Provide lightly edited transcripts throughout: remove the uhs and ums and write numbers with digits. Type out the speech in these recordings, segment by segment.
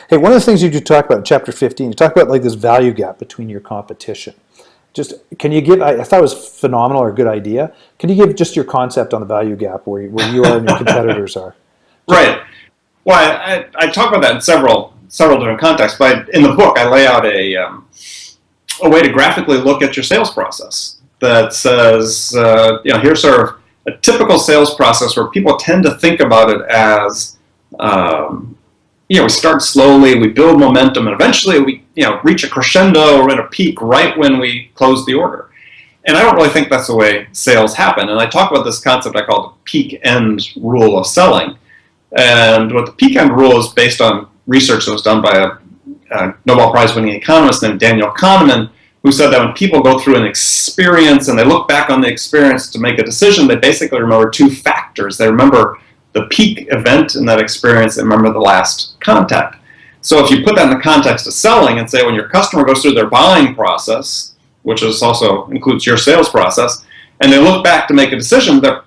Hey, one of the things you do talk about in chapter 15, you talk about like this value gap between your competition. Just can you give? I thought it was phenomenal or a good idea. Can you give just your concept on the value gap where you are and your competitors are? Right. Well, I talk about that in several different contexts, but in the book I lay out a way to graphically look at your sales process that says, here's sort of a typical sales process where people tend to think about it as, we start slowly, we build momentum, and eventually we, reach a crescendo or in a peak right when we close the order. And I don't really think that's the way sales happen. And I talk about this concept I call the peak end rule of selling. And what the peak end rule is based on research that was done by a Nobel Prize winning economist named Daniel Kahneman, who said that when people go through an experience and they look back on the experience to make a decision, they basically remember two factors. They remember the peak event in that experience and remember the last contact. So if you put that in the context of selling and say when your customer goes through their buying process, which is also includes your sales process, and they look back to make a decision, they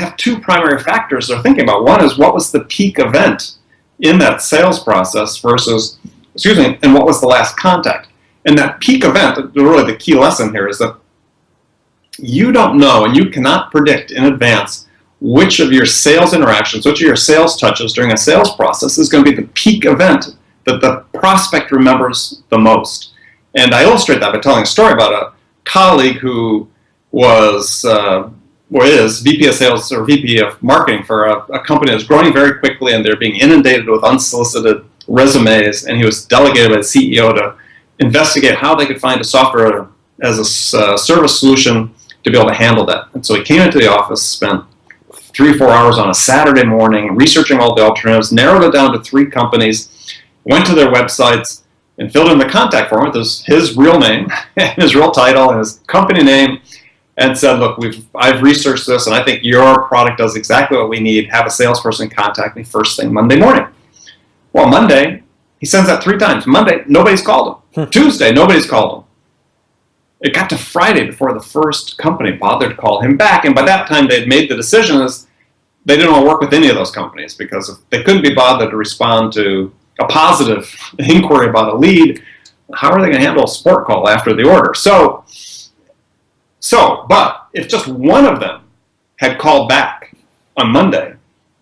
have two primary factors they're thinking about. One is what was the peak event in that sales process versus, and what was the last contact. And that peak event, really the key lesson here is that you don't know and you cannot predict in advance which of your sales interactions, which of your sales touches during a sales process is going to be the peak event that the prospect remembers the most. And I illustrate that by telling a story about a colleague who was or is VP of Sales or VP of Marketing for a company that's growing very quickly, and they're being inundated with unsolicited resumes, and he was delegated by the CEO to investigate how they could find a software as a service solution to be able to handle that. And so he came into the office, spent 3 or 4 hours on a Saturday morning researching all the alternatives, narrowed it down to 3 companies, went to their websites, and filled in the contact form with his real name, and his real title, and his company name, and said, look, I've researched this, and I think your product does exactly what we need. Have a salesperson contact me first thing Monday morning. Well, Monday, he sends that 3 times. Monday, nobody's called him. Tuesday, nobody's called him. It got to Friday before the first company bothered to call him back, and by that time they had made the decision as they didn't want to work with any of those companies because if they couldn't be bothered to respond to a positive inquiry about a lead, how are they going to handle a support call after the order? But if just one of them had called back on Monday,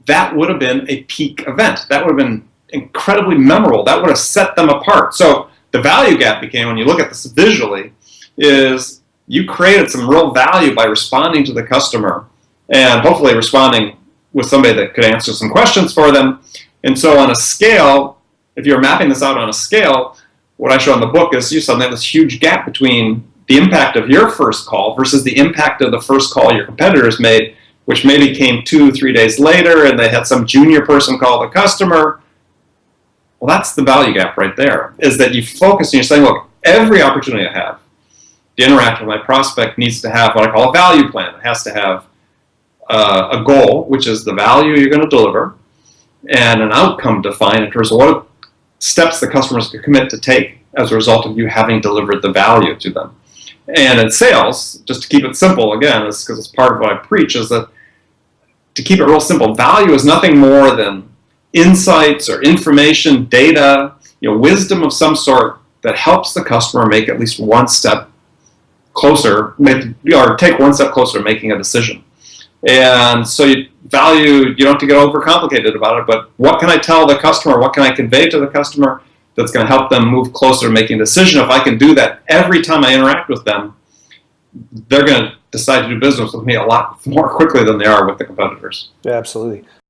that would have been a peak event. That would have been incredibly memorable. That would have set them apart. So the value gap became, when you look at this visually, is you created some real value by responding to the customer and hopefully responding with somebody that could answer some questions for them. And so on a scale, if you're mapping this out on a scale, what I show in the book is you suddenly have this huge gap between the impact of your first call versus the impact of the first call your competitors made, which maybe came 2 or 3 days later and they had some junior person call the customer. Well, that's the value gap right there, is that you focus and you're saying, look, every opportunity I have to interact with my prospect needs to have what I call a value plan. It has to have a goal, which is the value you're going to deliver, and an outcome defined in terms of what steps the customers can commit to take as a result of you having delivered the value to them. And in sales, just to keep it simple, again, because it's part of what I preach, is that to keep it real simple, value is nothing more than insights or information, data, wisdom of some sort that helps the customer make at least one step closer, or take one step closer to making a decision. And so you don't have to get overcomplicated about it, but what can I tell the customer, what can I convey to the customer that's going to help them move closer to making a decision? If I can do that every time I interact with them, they're going to decide to do business with me a lot more quickly than they are with the competitors. Yeah, absolutely.